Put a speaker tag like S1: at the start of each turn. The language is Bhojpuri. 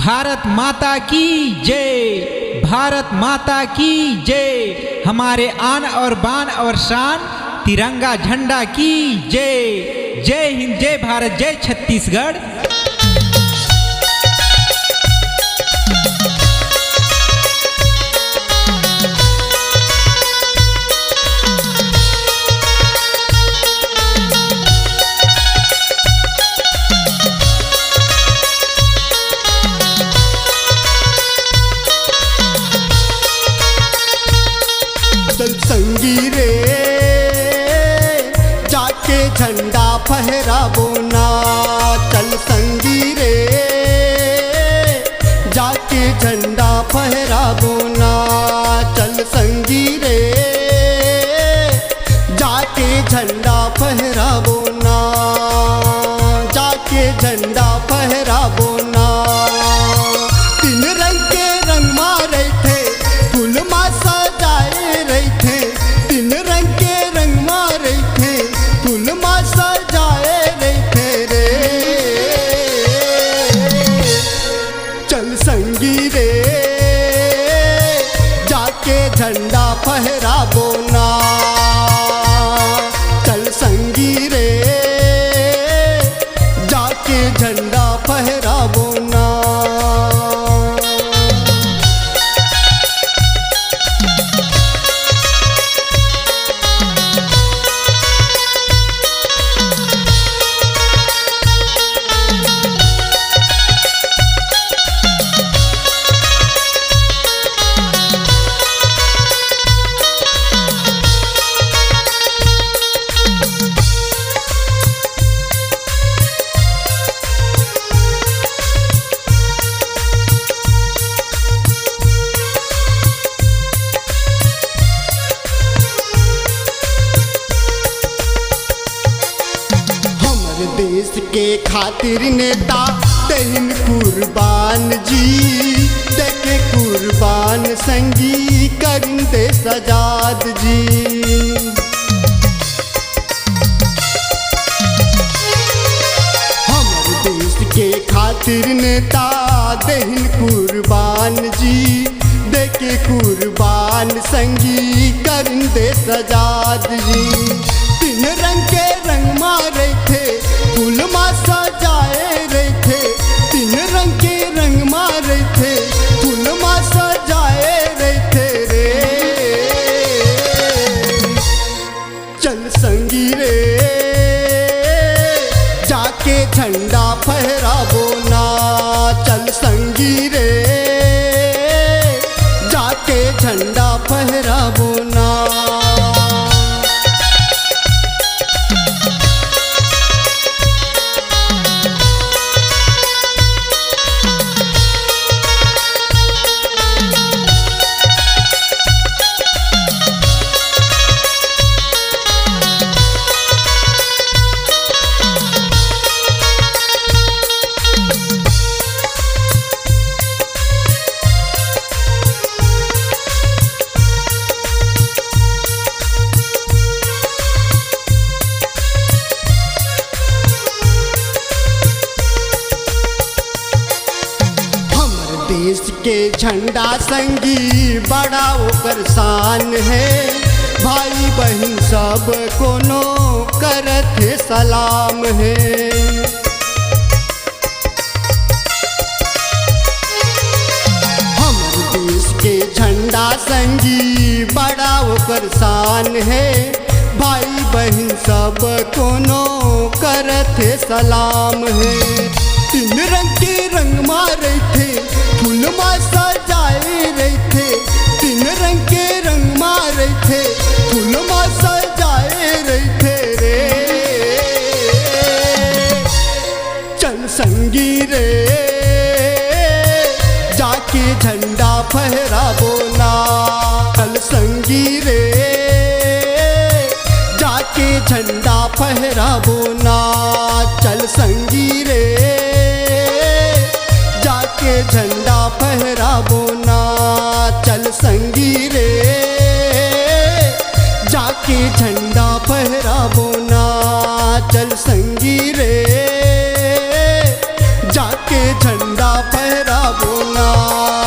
S1: भारत माता की जय, भारत माता की जय। हमारे आन और बान और शान तिरंगा झंडा की जय। जय हिंद, जय भारत, जय छत्तीसगढ़।
S2: चल संगी रे जाके झंडा फहराबो ना, चल संगी रे जाके झंडा फहराबो ना, चल संगी रे जाके झंडा फहराबो ना, जाके झंडा फहराबो ना। तीन रंग के रंग मारे थे फूल मा सजाए रही थे, तीन रंग के रंग मारे थे फूल मा सजाए रही थे रे। चल संगी रे जाके झंडा फहराबो ना, चल संगी रे जाके झंडा फहराबो ना। देश के खातिर नेता दहिन कुर्बान जी, देखे कुर्बान संगी करिन देश आजाद जी। हमारे देश के खातिर नेता दहिन कुर्बान जी, देखे कुर्बान संगी करिन देश आजाद जी। तीन रंग के रंग मारे थे फूल मा सजाए रहे थे, तीन रंग के रंग मारे थे फूल मा सजाए रहे थे रे। चल संगी रे जाके झंडा फहराबो ना, चल संगी रे जाके झंडा फहराबो ना। देश के झंडा संगी बड़ा ओकर शान है, भाई बहन सब कोनो करत है सलाम है। हमारे देश के झंडा संगी बड़ा ओकर शान है, भाई बहन सब कोनो करत है सलाम है। तीन रंग के रंग मारे थे फूल मा सजाए रहे थे, तीन रंग के रंग मारे थे फूल मा सजाए रहे थे रे। चल संगी रे जाके झंडा फहराबो ना, चल संगी रे जाके झंडा फहराबो ना, चल संगी रे जाके झंडा फहराबो ना, चल संगी रे जाके झंडा फहराबो ना, चल संगी रे जाके झंडा फहरावो ना।